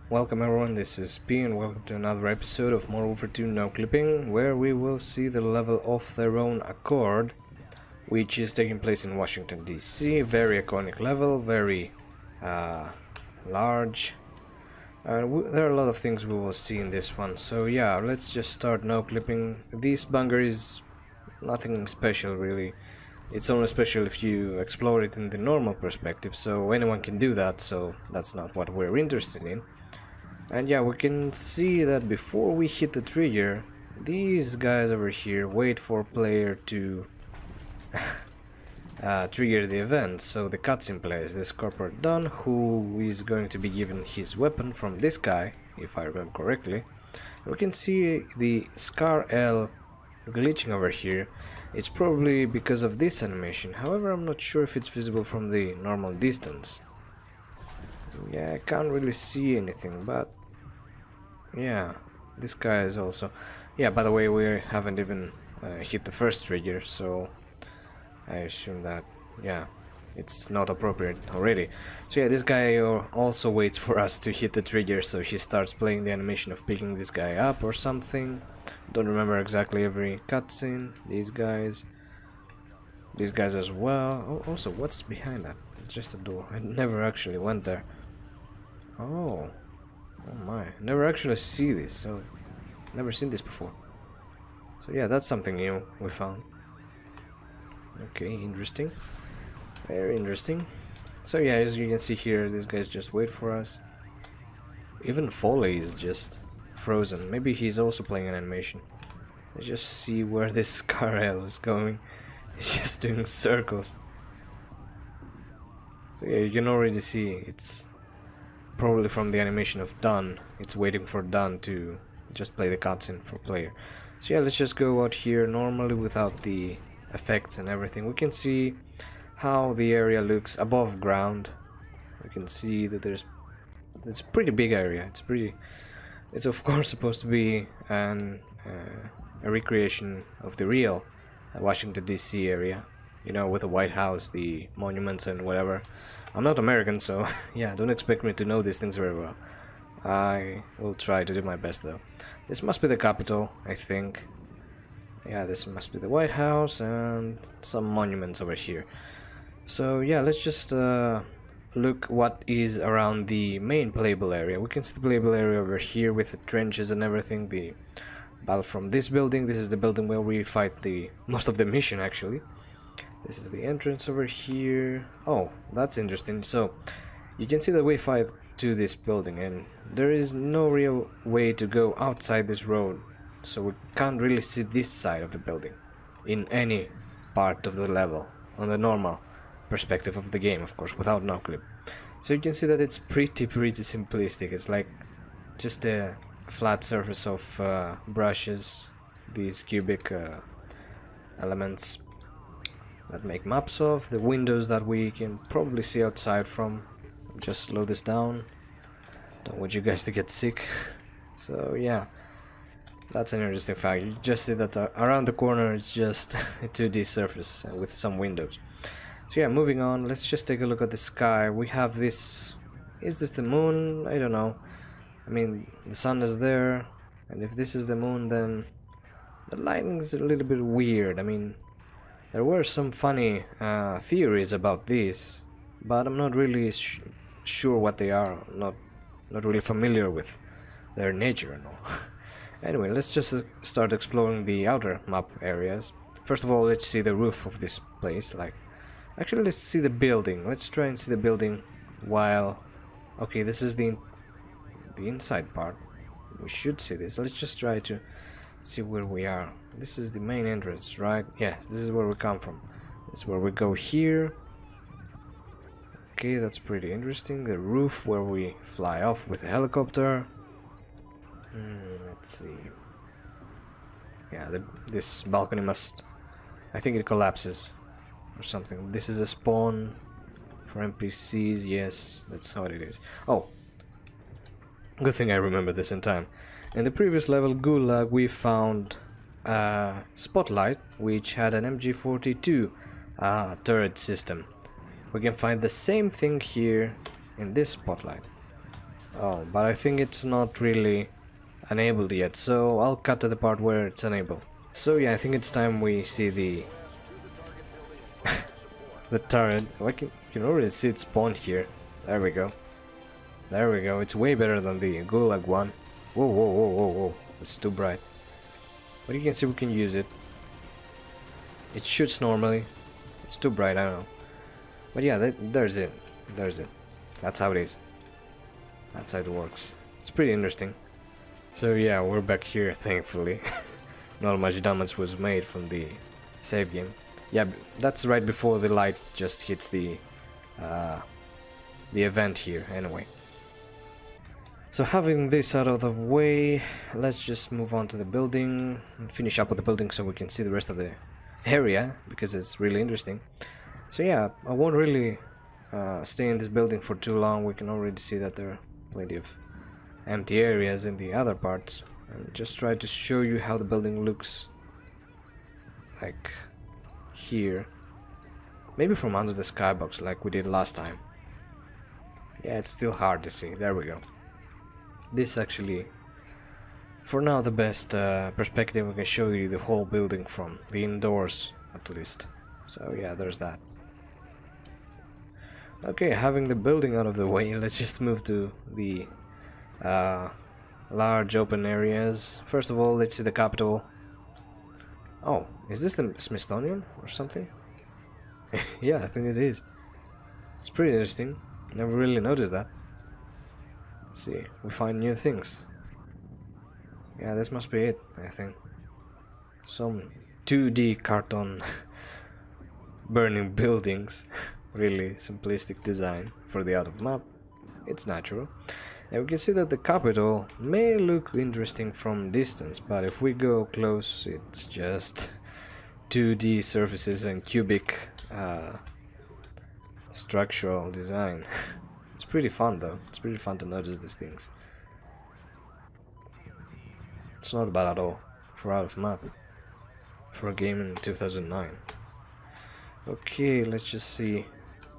Welcome everyone, this is P and welcome to another episode of MW2 Noclipping, where we will see the level of their own accord, which is taking place in Washington DC. Very iconic level, very large. There are a lot of things we will see in this one, so yeah, let's just start Noclipping. This bunker is nothing special really. It's only special if you explore it in the normal perspective, so anyone can do that, so that's not what we're interested in. And yeah, we can see that before we hit the trigger, these guys over here wait for player to trigger the event. So the cutscene plays this Corporate Don, who is going to be given his weapon from this guy, if I remember correctly. We can see the Scar L glitching over here. It's probably because of this animation, however I'm not sure if it's visible from the normal distance. Yeah, I can't really see anything, but yeah, this guy is also... Yeah, by the way, we haven't even hit the first trigger, so I assume that, yeah, it's not appropriate already. So yeah, this guy also waits for us to hit the trigger, so he starts playing the animation of picking this guy up or something. Don't remember exactly every cutscene. These guys as well. Oh, also, what's behind that? It's just a door. I never actually went there. Oh my, never actually see this, so never seen this before. So yeah, that's something new we found. Okay, interesting. Very interesting. So yeah, as you can see here, these guys just wait for us. Even Foley is just frozen. Maybe he's also playing an animation. Let's just see where this Scar L is going. He's just doing circles. So yeah, you can already see it's probably from the animation of Done. It's waiting for Done to just play the cutscene for player. So yeah, let's just go out here normally without the effects and everything. We can see how the area looks above ground. We can see that it's a pretty big area. It's of course supposed to be a recreation of the real Washington DC area, you know, with the White House, the monuments and whatever. I'm not American, so yeah, don't expect me to know these things very well. I will try to do my best though. This must be the Capitol, I think. Yeah, this must be the White House and some monuments over here. So yeah, let's just look what is around the main playable area. We can see the playable area over here with the trenches and everything. The battle from this building. This is the building where we fight the most of the mission actually. This is the entrance over here. Oh, that's interesting. So you can see the way fight to this building, and there is no real way to go outside this road, so we can't really see this side of the building in any part of the level on the normal perspective of the game, of course, without Noclip. So you can see that it's pretty simplistic. It's like just a flat surface of brushes, these cubic elements that make maps of the windows that we can probably see outside from. Just slow this down, don't want you guys to get sick. So yeah, that's an interesting fact. You just see that around the corner it's just a 2D surface with some windows. So yeah, moving on, let's just take a look at the sky. We have this... Is this the moon? I don't know. I mean, the sun is there, and if this is the moon, then the lighting is a little bit weird. I mean, there were some funny theories about this, but I'm not really sure what they are. Not really familiar with their nature and all. Anyway, let's just start exploring the outer map areas. First of all, let's see the roof of this place. Actually, let's see the building. Let's try and see the building while... Okay, this is the inside part. We should see this. Let's just try to see where we are. This is the main entrance, right? Yes, this is where we come from. This is where we go here. Okay, that's pretty interesting. The roof where we fly off with a helicopter. Let's see. Yeah, this balcony must... I think it collapses or something. This is a spawn for NPCs. Yes, that's how it is. Oh, good thing I remember this in time. In the previous level, Gulag, we found a Spotlight, which had an MG42 turret system. We can find the same thing here in this Spotlight. Oh, but I think it's not really enabled yet, so I'll cut to the part where it's enabled. So yeah, I think it's time we see the the turret. You can already see it spawned here. There we go. There we go. It's way better than the Gulag one. Whoa, whoa, whoa, whoa, whoa. It's too bright. But you can see we can use it. It shoots normally. It's too bright, I don't know. But yeah, there's it. There's it. That's how it is. That's how it works. It's pretty interesting. So yeah, we're back here, thankfully. Not much damage was made from the save game. Yeah, that's right before the light just hits the event here, anyway. So having this out of the way, let's just move on to the building and finish up with the building so we can see the rest of the area, because it's really interesting. So yeah, I won't really stay in this building for too long. We can already see that there are plenty of empty areas in the other parts, and just try to show you how the building looks like here, maybe from under the skybox like we did last time. Yeah, it's still hard to see. There we go. This is actually for now the best perspective. I can show you the whole building from the indoors at least. So yeah, there's that. Okay, having the building out of the way, let's just move to the large open areas. First of all, let's see the capital. Oh, is this the Smithsonian or something? Yeah, I think it is. It's pretty interesting. Never really noticed that. Let's see, we find new things. Yeah, this must be it, I think. Some 2D cartoon burning buildings. Really simplistic design for the out of map. It's natural. And we can see that the capital may look interesting from distance, but if we go close, it's just 2D surfaces and cubic structural design. It's pretty fun though. It's pretty fun to notice these things. It's not bad at all for out of map, for a game in 2009. Okay, let's just see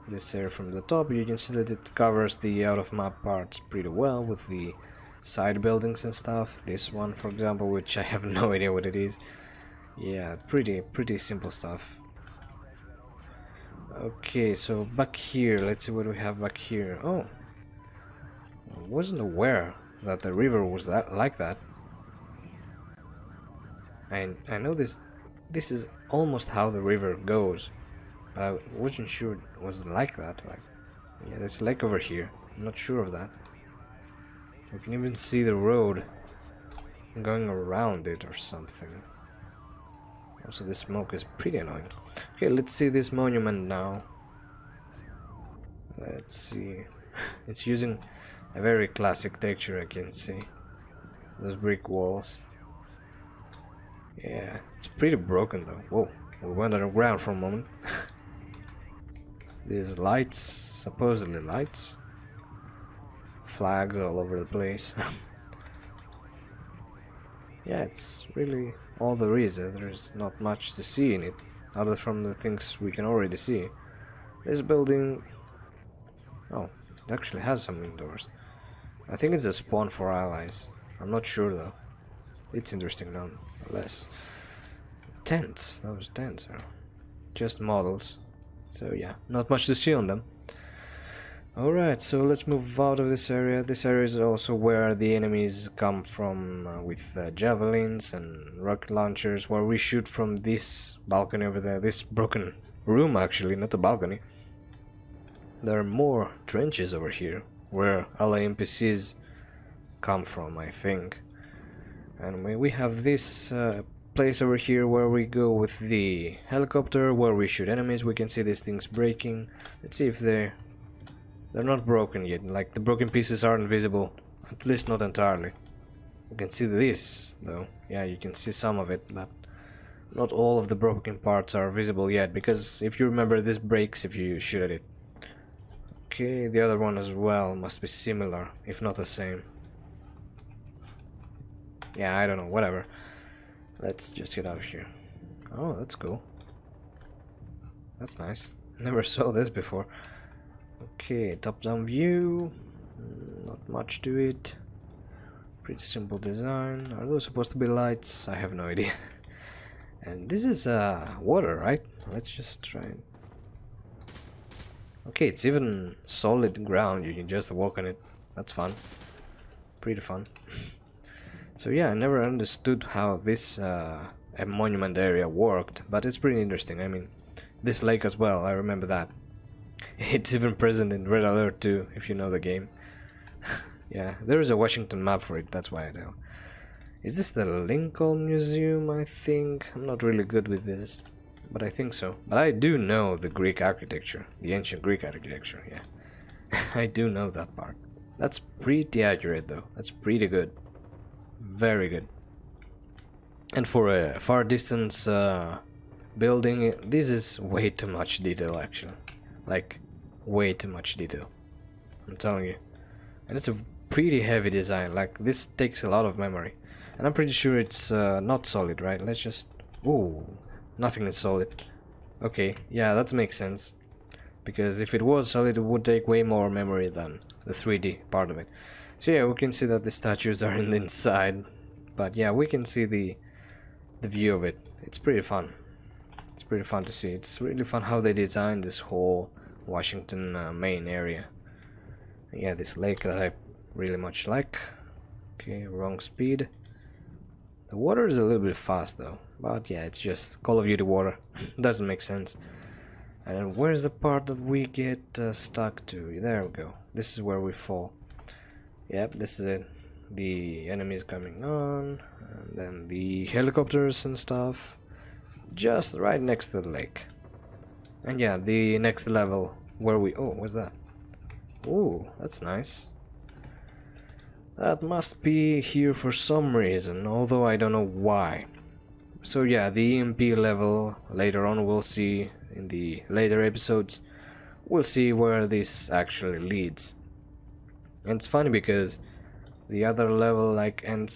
this area from the top. You can see that it covers the out of map parts pretty well with the side buildings and stuff. This one, for example, which I have no idea what it is. Yeah, pretty simple stuff. Okay, so back here, let's see what we have back here. Oh, I wasn't aware that the river was like that. And I know this is almost how the river goes, but I wasn't sure it was like that. Like, yeah, there's a lake over here. I'm not sure of that. You can even see the road going around it or something. Also, the smoke is pretty annoying. Okay, let's see this monument now. Let's see. It's using a very classic texture, I can see. Those brick walls. Yeah, it's pretty broken though. Whoa, we went underground for a moment. These lights, supposedly lights. Flags all over the place. Yeah, it's really all there is. There's not much to see in it, other from the things we can already see. This building... oh, it actually has some windows. I think it's a spawn for allies. I'm not sure though. It's interesting nonetheless. Tents, those tents are just models. So yeah, not much to see on them. Alright, so let's move out of this area. This area is also where the enemies come from with javelins and rocket launchers, where we shoot from this balcony over there, this broken room actually, not a balcony. There are more trenches over here, where ally NPCs come from, I think. And we have this place over here where we go with the helicopter, where we shoot enemies. We can see these things breaking. Let's see if they're not broken yet. Like, the broken pieces aren't visible, at least not entirely. You can see this though. Yeah, you can see some of it, but not all of the broken parts are visible yet, because if you remember, this breaks if you shoot at it. Okay, the other one as well must be similar, if not the same. Yeah, I don't know, whatever. Let's just get out of here. Oh, that's cool. That's nice. Never saw this before. Okay, top-down view. Not much to it. Pretty simple design. Are those supposed to be lights? I have no idea. And this is water, right? Let's just try it. Okay, it's even solid ground. You can just walk on it. That's fun. Pretty fun. So yeah, I never understood how this a monument area worked, but it's pretty interesting. I mean, this lake as well, I remember that. It's even present in Red Alert 2, if you know the game. Yeah, there is a Washington map for it, that's why I tell. Is this the Lincoln Museum, I think? I'm not really good with this, but I think so. But I do know the Greek architecture, the ancient Greek architecture, yeah. I do know that part. That's pretty accurate though, that's pretty good. Very good. And for a far distance building, this is way too much detail actually. Like, way too much detail. I'm telling you. And it's a pretty heavy design, like this takes a lot of memory. And I'm pretty sure it's not solid, right? Let's just... Ooh, nothing is solid. Okay, yeah, that makes sense. Because if it was solid, it would take way more memory than the 3D part of it. So yeah, we can see that the statues are in the inside. But yeah, we can see the view of it. It's pretty fun. It's pretty fun to see. It's really fun how they designed this whole Washington main area. Yeah, this lake that I really much like. Okay, wrong speed. The water is a little bit fast though, but yeah, it's just Call of Duty water. Doesn't make sense. And where's the part that we get stuck to? There we go. This is where we fall. Yep, this is it. The enemies coming on, and then the helicopters and stuff. Just right next to the lake. And yeah, the next level where we... Oh, what's that? Oh, that's nice. That must be here for some reason, although I don't know why. So yeah, the EMP level, later on we'll see in the later episodes, we'll see where this actually leads. And it's funny because the other level like ends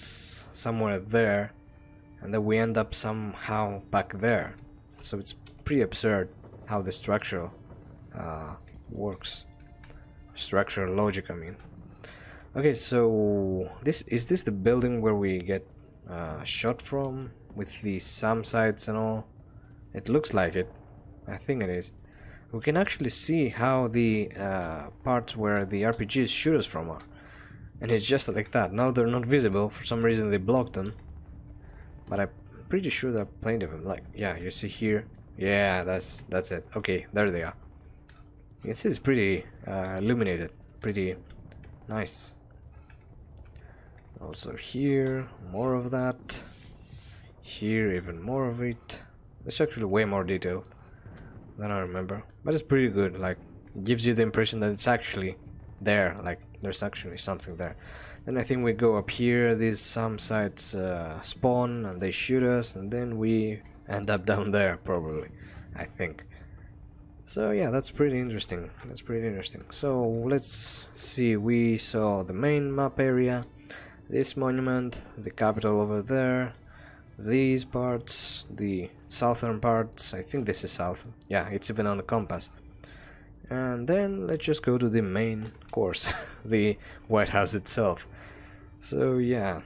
somewhere there, and then we end up somehow back there. So it's pretty absurd how the structural works. Structural logic, I mean. Okay, so is this the building where we get shot from with the SAM sights and all? It looks like it. I think it is. We can actually see how the parts where the RPGs shoot us from are. And it's just like that. Now they're not visible. For some reason they blocked them. But I'm pretty sure there are plenty of them. Like, yeah, you see here. Yeah, that's it. Okay, there they are. You can see it's pretty illuminated. Pretty nice. Also here, more of that. Here, even more of it. It's actually way more detailed than I remember. But it's pretty good. Like, it gives you the impression that it's actually there. Like, there's actually something there. Then I think we go up here. These SAM sites spawn and they shoot us, and then we end up down there probably. I think. So yeah, that's pretty interesting. That's pretty interesting. So let's see. We saw the main map area, this monument, the capital over there, these parts, the southern parts. I think this is south. Yeah, it's even on the compass. And then let's just go to the main course, the White House itself. So yeah.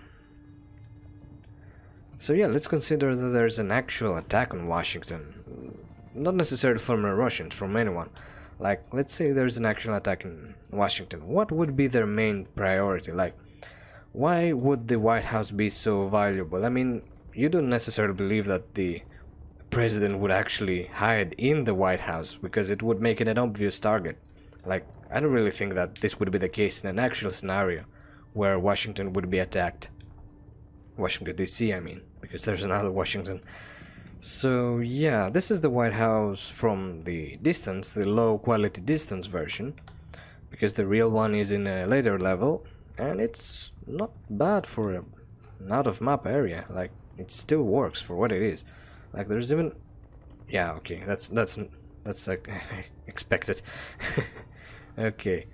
Let's consider that there's an actual attack on Washington. Not necessarily from the Russians, from anyone. Like, let's say there's an actual attack in Washington. What would be their main priority? Like, why would the White House be so valuable? I mean, you don't necessarily believe that the president would actually hide in the White House, because it would make it an obvious target. Like, I don't really think that this would be the case in an actual scenario where Washington would be attacked. Washington DC, I mean, because there's another Washington. So yeah, this is the White House from the distance, the low quality distance version, because the real one is in a later level, and it's not bad for an out of map area. Like, it still works for what it is. Like, there's even, yeah, okay, that's like expected. Okay,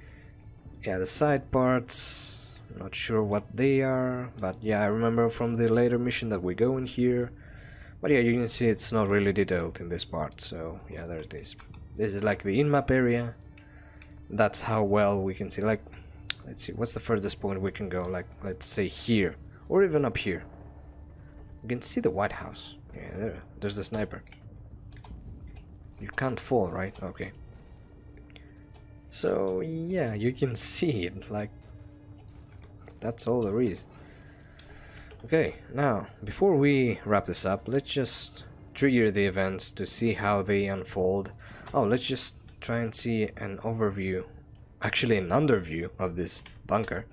yeah, the side parts, not sure what they are, but yeah, I remember from the later mission that we go in here. But yeah, you can see it's not really detailed in this part, so yeah, there it is. This is like the in-map area. That's how well we can see. Like, let's see, what's the furthest point we can go? Like, let's say here, or even up here. You can see the White House. Yeah, there's the sniper. You can't fall, right? Okay. So yeah, you can see it. Like, that's all there is. Okay, now before we wrap this up, let's just trigger the events to see how they unfold. Oh, let's just try and see an overview, actually an underview of this bunker.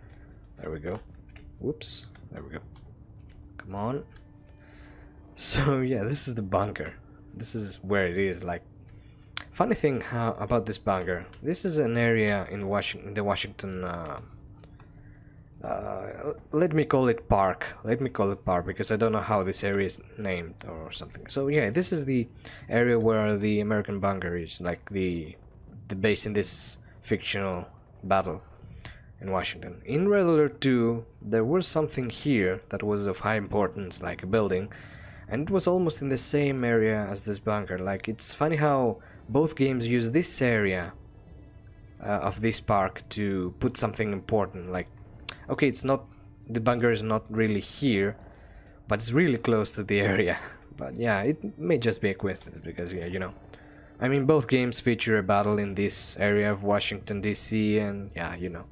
There we go. Whoops, there we go. Come on. So yeah, this is the bunker. This is where it is. Like, funny thing about this bunker, this is an area in the Washington let me call it park. Let me call it park because I don't know how this area is named or something. So yeah, this is the area where the American bunker is, like the base in this fictional battle in Washington. In Red Alert 2, there was something here that was of high importance, like a building, and it was almost in the same area as this bunker. Like, it's funny how both games use this area of this park to put something important. Like, okay, it's not, the bunker is not really here, but it's really close to the area. But yeah, it may just be a coincidence because, yeah, you know, I mean, both games feature a battle in this area of Washington DC, and yeah, you know,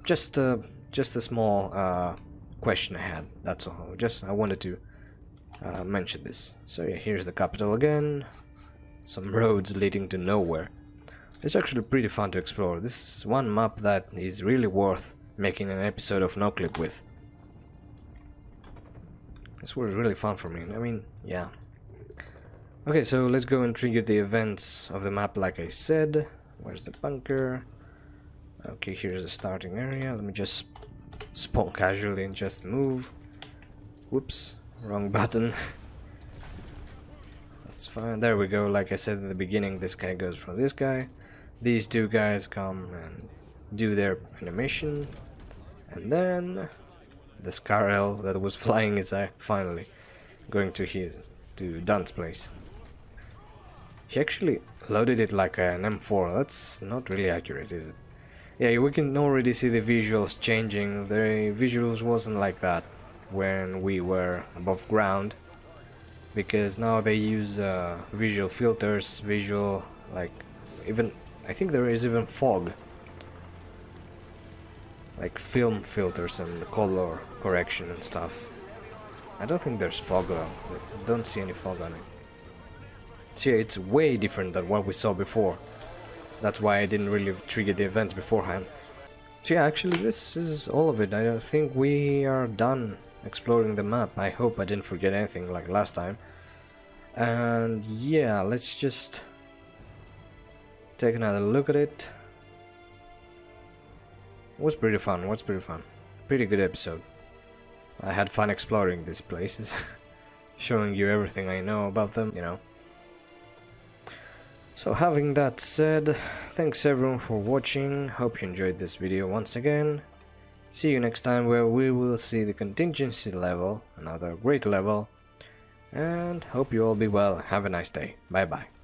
just a small question I had. That's all. I wanted to mention this. So yeah, here's the capital again. Some roads leading to nowhere. It's actually pretty fun to explore. This is one map that is really worth making an episode of Noclip with. This was really fun for me. I mean, yeah. Okay, so let's go and trigger the events of the map like I said. Where's the bunker? Okay, here's the starting area. Let me just spawn casually and just move. Whoops, wrong button. That's fine. There we go. Like I said in the beginning, this guy goes for this guy. These two guys come and do their animation. And then the Scarl that was flying is finally going to Dun's place. He actually loaded it like an M4. That's not really accurate, is it? Yeah, we can already see the visuals changing. The visuals wasn't like that when we were above ground, because now they use visual filters, like, even I think there is even fog, like film filters and color correction and stuff. I don't think there's fog though. I don't see any fog on it. So yeah, it's way different than what we saw before. That's why I didn't really trigger the events beforehand. So yeah, actually this is all of it. I think we are done exploring the map. I hope I didn't forget anything like last time. And yeah, let's just take another look at it. Was pretty fun. Pretty good episode. I had fun exploring these places. Showing you everything I know about them, you know. So having that said, thanks everyone for watching. Hope you enjoyed this video once again. See you next time, where we will see the contingency level, another great level. And hope you all be well. Have a nice day. Bye bye.